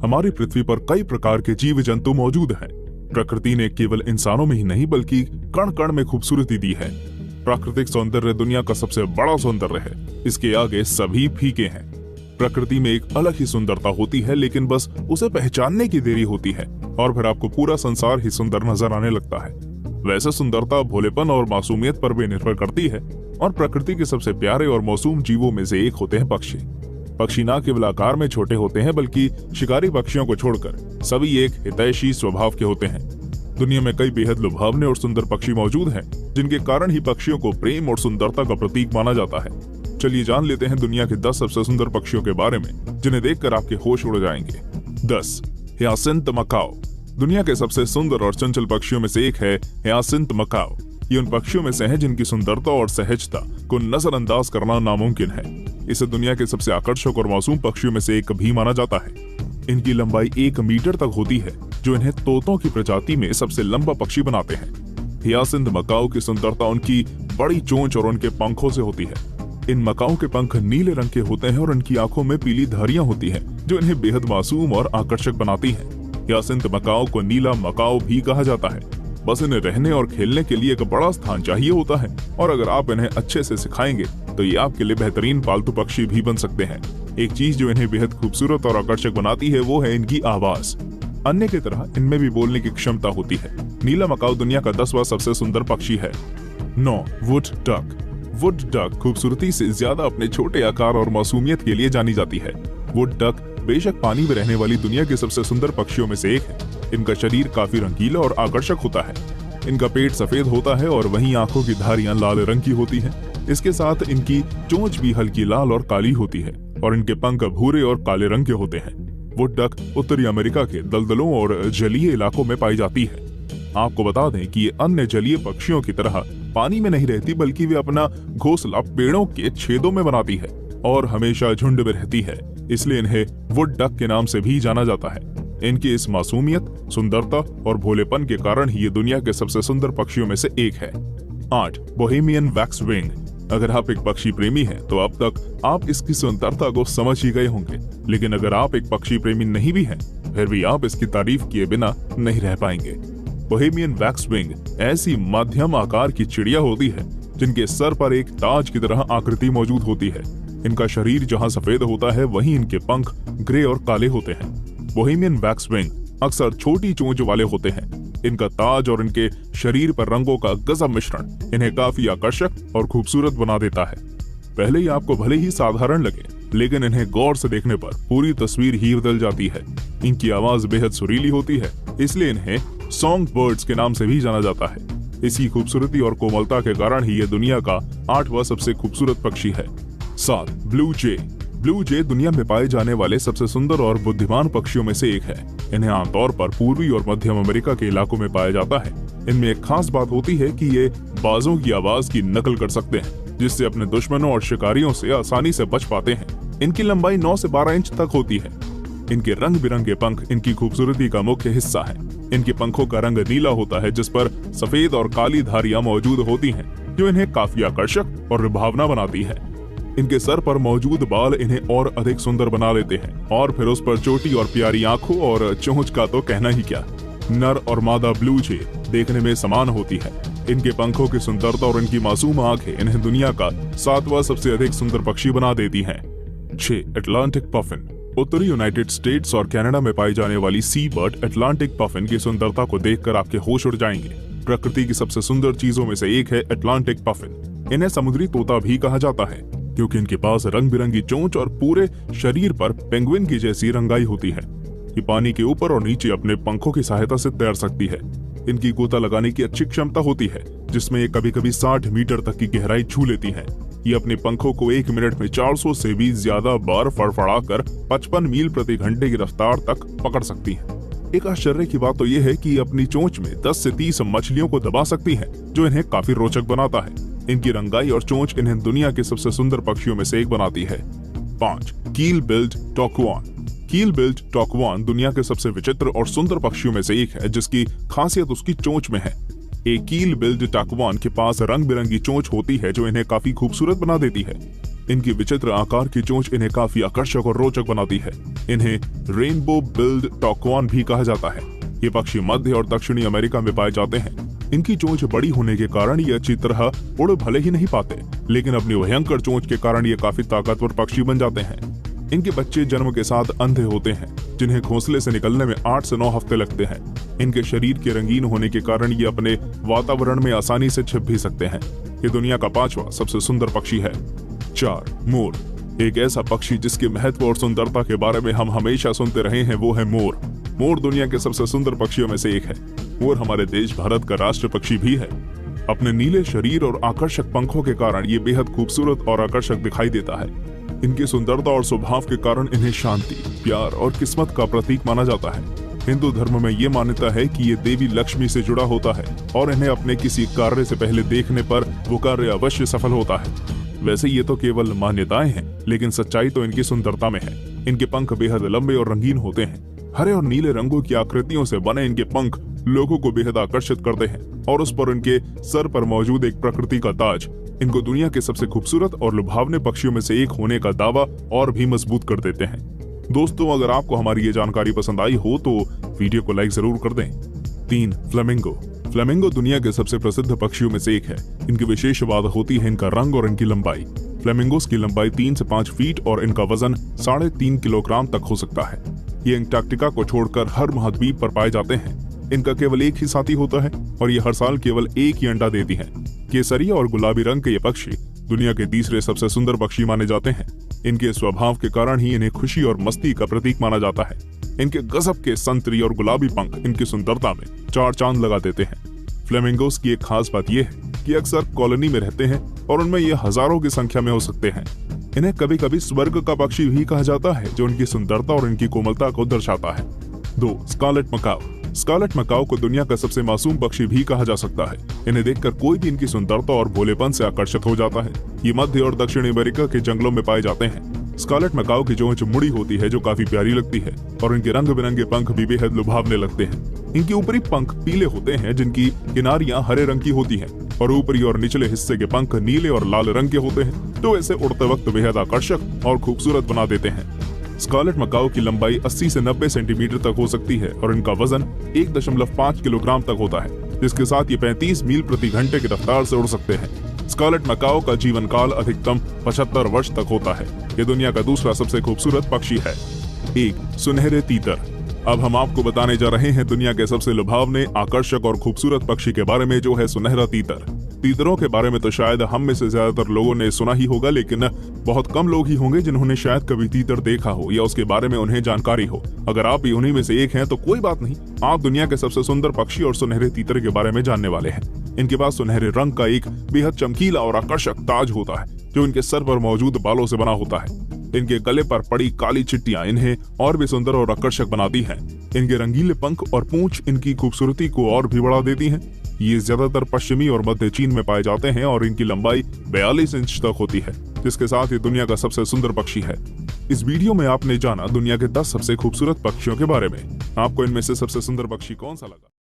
हमारी पृथ्वी पर कई प्रकार के जीव जंतु मौजूद हैं। प्रकृति ने केवल इंसानों में ही नहीं बल्कि कण कण में खूबसूरती दी है। प्राकृतिक सौंदर्य दुनिया का सबसे बड़ा सौंदर्य है, इसके आगे सभी फीके हैं। प्रकृति में एक अलग ही सुंदरता होती है, लेकिन बस उसे पहचानने की देरी होती है और फिर आपको पूरा संसार ही सुंदर नजर आने लगता है। वैसे सुंदरता भोलेपन और मासूमियत पर भी निर्भर करती है और प्रकृति के सबसे प्यारे और मासूम जीवों में से एक होते हैं पक्षी। पक्षी न केवल आकार में छोटे होते हैं बल्कि शिकारी पक्षियों को छोड़कर सभी एक हितैषी स्वभाव के होते हैं। दुनिया में कई बेहद लुभावने और सुंदर पक्षी मौजूद हैं, जिनके कारण ही पक्षियों को प्रेम और सुंदरता का प्रतीक माना जाता है। चलिए जान लेते हैं दुनिया के 10 सबसे सुंदर पक्षियों के बारे में, जिन्हें देखकर आपके होश उड़ जाएंगे। 10. हियासिंथ मकाओ। दुनिया के सबसे सुंदर और चंचल पक्षियों में से एक है हियासिंथ मकाओ। ये उन पक्षियों में से है जिनकी सुंदरता और सहजता को नजरअंदाज करना नामुमकिन है। इसे दुनिया के सबसे आकर्षक और मासूम पक्षियों में से एक भी माना जाता है। इनकी लंबाई 1 मीटर तक होती है, जो इन्हें तोतों की प्रजाति में सबसे लंबा पक्षी बनाते हैं। हियासिंथ मकाओ की सुंदरता उनकी बड़ी चोंच और उनके पंखों से होती है। इन मकाओ के पंख नीले रंग के होते हैं और इनकी आंखों में पीली धारियां होती हैं, जो इन्हें बेहद मासूम और आकर्षक बनाती हैं। हियासिंथ मकाओ को नीला मकाओ भी कहा जाता है। बस इन्हें रहने और खेलने के लिए एक बड़ा स्थान चाहिए होता है, और अगर आप इन्हें अच्छे से सिखाएंगे तो ये आपके लिए बेहतरीन पालतू पक्षी भी बन सकते हैं। एक चीज जो इन्हें बेहद खूबसूरत और आकर्षक बनाती है वो है इनकी आवाज। अन्य की तरह इनमें भी बोलने की क्षमता होती है। नीला मकाओ दुनिया का 10वां सबसे सुंदर पक्षी है। 9. Wood duck. वुड डक खूबसूरती से ज्यादा अपने छोटे आकार और मासूमियत के लिए जानी जाती है। वुड डक बेशक पानी में रहने वाली दुनिया के सबसे सुंदर पक्षियों में से एक है। इनका शरीर काफी रंगीला और आकर्षक होता है। इनका पेट सफेद होता है और वहीं आंखों की धारियां लाल रंग की होती हैं। इसके साथ इनकी चोंच भी हल्की लाल और काली होती है और इनके पंख भूरे और काले रंग के होते हैं। वुड डक उत्तरी अमेरिका के दलदलों और जलीय इलाकों में पाई जाती है। आपको बता दें कि ये अन्य जलीय पक्षियों की तरह पानी में नहीं रहती, बल्कि वे अपना घोंसला पेड़ों के छेदों में बनाती है और हमेशा झुंड में रहती है। इसलिए इन्हें वुड डक के नाम से भी जाना जाता है। इनकी इस मासूमियत, सुंदरता और भोलेपन के कारण ही ये दुनिया के सबसे सुंदर पक्षियों में से एक है। 8. Bohemian wax wing. अगर आप एक पक्षी प्रेमी हैं तो अब तक आप इसकी सुंदरता को समझ ही गए होंगे, लेकिन अगर आप एक पक्षी प्रेमी नहीं भी हैं, फिर भी आप इसकी तारीफ किए बिना नहीं रह पाएंगे। बोहेमियन वैक्स विंग ऐसी मध्यम आकार की चिड़िया होती है जिनके सर पर एक ताज की तरह आकृति मौजूद होती है। इनका शरीर जहां सफेद होता है वहीं इनके पंख ग्रे और काले होते हैं। बोहेमियन वैक्स विंग अक्सर छोटी चोंच वाले होते हैं। इनका ताज और इनके शरीर पर रंगों का गजब मिश्रण इन्हें काफी आकर्षक और खूबसूरत बना देता है। पहले ही आपको भले ही साधारण लगे, लेकिन इन्हें गौर से देखने पर पूरी तस्वीर ही बदल जाती है। इनकी आवाज बेहद सुरीली होती है, इसलिए इन्हें सॉन्ग बर्ड्स के नाम से भी जाना जाता है। इसी खूबसूरती और कोमलता के कारण ही ये दुनिया का 8वां सबसे खूबसूरत पक्षी है। 7. ब्लू जे। ब्लू जे दुनिया में पाए जाने वाले सबसे सुंदर और बुद्धिमान पक्षियों में से एक है। इन्हें आमतौर पर पूर्वी और मध्यम अमेरिका के इलाकों में पाया जाता है। इनमें एक खास बात होती है कि ये बाजों की आवाज की नकल कर सकते हैं, जिससे अपने दुश्मनों और शिकारियों से आसानी से बच पाते हैं। इनकी लंबाई 9 से 12 इंच तक होती है। इनके रंग बिरंगे पंख इनकी खूबसूरती का मुख्य हिस्सा है। इनके पंखों का रंग नीला होता है, जिस पर सफेद और काली धारियां मौजूद होती हैं, जो इन्हें काफी आकर्षक और लुभावना बनाती है। इनके सर पर मौजूद बाल इन्हें और अधिक सुंदर बना लेते हैं, और फिर उस पर छोटी और प्यारी आंखों और चोंच का तो कहना ही क्या। नर और मादा ब्लू जे देखने में समान होती है। इनके पंखों की सुंदरता और इनकी मासूम आंखें इन्हें दुनिया का 7वां सबसे अधिक सुंदर पक्षी बना देती हैं। 6. Atlantic puffin. उत्तरी यूनाइटेड स्टेट्स और कनाडा में पाई जाने वाली सी बर्ड अटलांटिक पफिन की सुंदरता को देखकर आपके होश उड़ जाएंगे। प्रकृति की सबसे सुंदर चीजों में से एक है अटलांटिक पफिन। इन्हें समुद्री तोता भी कहा जाता है, क्योंकि इनके पास रंग बिरंगी चोंच और पूरे शरीर पर पेंगुइन की जैसी रंगाई होती है। ये पानी के ऊपर और नीचे अपने पंखों की सहायता से तैर सकती है। इनकी गोता लगाने की अच्छी क्षमता होती है, जिसमें ये कभी-कभी 60 मीटर तक की गहराई छू लेती हैं। ये अपने पंखों को 1 मिनट में 400 से भी ज्यादा बार फड़फड़ाकर 55 मील प्रति घंटे की रफ्तार तक पकड़ सकती हैं। एक आश्चर्य की बात तो यह है कि अपनी चोंच में 10 से 30 मछलियों को दबा सकती हैं, जो इन्हें काफी रोचक बनाता है। इनकी रंगाई और चोंच इन्हें दुनिया के सबसे सुंदर पक्षियों में से एक बनाती है। 5. कील बिल्ड टॉकवान। कील बिल्ड टॉकवान दुनिया के सबसे विचित्र और सुंदर पक्षियों में से एक है, जिसकी खासियत उसकी चोंच में है। एक कील बिल्ड टॉकवान के पास रंग बिरंगी चोंच होती है, जो इन्हें काफी खूबसूरत बना देती है। इनकी विचित्र आकार की चोंच इन्हें काफी आकर्षक और रोचक बनाती है। इन्हें रेनबो बिल्ड टॉक्वान भी कहा जाता है। ये पक्षी मध्य और दक्षिणी अमेरिका में पाए जाते हैं। इनकी चोंच बड़ी होने के कारण ये अच्छी तरह उड़ भले ही नहीं पाते, लेकिन अपनी भयंकर चोंच के कारण ये काफी ताकतवर पक्षी बन जाते हैं। इनके बच्चे जन्म के साथ अंधे होते हैं, जिन्हें घोंसले से निकलने में 8 से 9 हफ्ते लगते हैं। इनके शरीर के रंगीन होने के कारण ये अपने वातावरण में आसानी से छिप भी सकते हैं। ये दुनिया का 5वां सबसे सुंदर पक्षी है। 4. मोर। एक ऐसा पक्षी जिसके महत्व और सुंदरता के बारे में हम हमेशा सुनते रहे हैं, वो है मोर। मोर दुनिया के सबसे सुंदर पक्षियों में से एक है। मोर हमारे देश भारत का राष्ट्र पक्षी भी है। अपने नीले शरीर और आकर्षक पंखों के कारण ये बेहद खूबसूरत और आकर्षक दिखाई देता है। इनकी सुंदरता और स्वभाव के कारण इन्हें शांति, प्यार और किस्मत का प्रतीक माना जाता है। हिंदू धर्म में ये मान्यता है कि ये देवी लक्ष्मी से जुड़ा होता है और इन्हें अपने किसी कार्य से पहले देखने पर वो कार्य अवश्य सफल होता है। वैसे ये तो केवल मान्यताएं हैं, लेकिन सच्चाई तो इनकी सुंदरता में है। इनके पंख बेहद लंबे और रंगीन होते हैं। हरे और नीले रंगों की आकृतियों से बने इनके पंख लोगों को बेहद आकर्षित करते हैं और उस पर इनके सर पर मौजूद एक प्रकृति का ताज इनको दुनिया के सबसे खूबसूरत और लुभावने पक्षियों में से एक होने का दावा और भी मजबूत कर देते हैं। दोस्तों, अगर आपको हमारी ये जानकारी पसंद आई हो तो वीडियो को लाइक जरूर कर दें। 3. फ्लेमिंगो। फ्लेमिंगो दुनिया के सबसे प्रसिद्ध पक्षियों में से एक है। इनकी विशेष बात होती है इनका रंग और इनकी लंबाई। फ्लेमिंगोस की लंबाई 3 से 5 फीट और इनका वजन 3.5 किलोग्राम तक हो सकता है। ये अंटार्कटिका को छोड़कर हर महाद्वीप पर पाए जाते हैं। इनका केवल एक ही साथी होता है और ये हर साल केवल एक ही अंडा देती है। केसरिया और गुलाबी रंग के ये पक्षी दुनिया के तीसरे सबसे सुंदर पक्षी माने जाते हैं। इनके स्वभाव के कारण ही इन्हें खुशी और मस्ती का प्रतीक माना जाता है। इनके गजब के संतरी और गुलाबी पंख इनकी सुंदरता में 4 चांद लगा देते हैं। फ्लेमिंगोस की एक खास बात यह है कि अक्सर कॉलोनी में रहते हैं और उनमें ये हजारों की संख्या में हो सकते हैं। इन्हें कभी कभी स्वर्ग का पक्षी भी कहा जाता है, जो उनकी सुंदरता और इनकी कोमलता को दर्शाता है। 2. Scarlett Macau. स्कारलेट मकाओ को दुनिया का सबसे मासूम पक्षी भी कहा जा सकता है। इन्हें देखकर कोई भी इनकी सुंदरता और भोलेपन से आकर्षित हो जाता है। ये मध्य और दक्षिण अमेरिका के जंगलों में पाए जाते हैं। स्कारलेट मकाओ की चोंच मुड़ी होती है, जो काफी प्यारी लगती है, और इनके रंग बिरंगे पंख भी बेहद लुभावने लगते हैं। इनके ऊपरी पंख पीले होते हैं, जिनकी किनारियां हरे रंग की होती हैं, और ऊपरी और निचले हिस्से के पंख नीले और लाल रंग के होते हैं, जो इसे उड़ते वक्त बेहद आकर्षक और खूबसूरत बना देते हैं। स्कारलेट मकाओ की लंबाई 80 से 90 सेंटीमीटर तक हो सकती है और इनका वजन 1.5 किलोग्राम तक होता है, जिसके साथ ये 35 मील प्रति घंटे की रफ्तार से उड़ सकते हैं। स्कारलेट मकाओ का जीवन काल अधिकतम 75 वर्ष तक होता है। ये दुनिया का दूसरा सबसे खूबसूरत पक्षी है। 1. सुनहरे तीतर। अब हम आपको बताने जा रहे हैं दुनिया के सबसे लुभावने, आकर्षक और खूबसूरत पक्षी के बारे में, जो है सुनहरा तीतर। तीतरों के बारे में तो शायद हम में से ज्यादातर लोगों ने सुना ही होगा, लेकिन बहुत कम लोग ही होंगे जिन्होंने शायद कभी तीतर देखा हो या उसके बारे में उन्हें जानकारी हो। अगर आप भी उन्हीं में से एक हैं तो कोई बात नहीं, आप दुनिया के सबसे सुंदर पक्षी और सुनहरे तीतर के बारे में जानने वाले हैं। इनके पास सुनहरे रंग का एक बेहद चमकीला और आकर्षक ताज होता है, जो इनके सर पर मौजूद बालों से बना होता है। इनके गले पर पड़ी काली चिट्टियां इन्हें और भी सुंदर और आकर्षक बनाती हैं। इनके रंगीले पंख और पूंछ इनकी खूबसूरती को और भी बढ़ा देती हैं। ये ज्यादातर पश्चिमी और मध्य चीन में पाए जाते हैं और इनकी लंबाई 42 इंच तक होती है, जिसके साथ ये दुनिया का सबसे सुंदर पक्षी है। इस वीडियो में आपने जाना दुनिया के 10 सबसे खूबसूरत पक्षियों के बारे में। आपको इनमें से सबसे सुंदर पक्षी कौन सा लगा?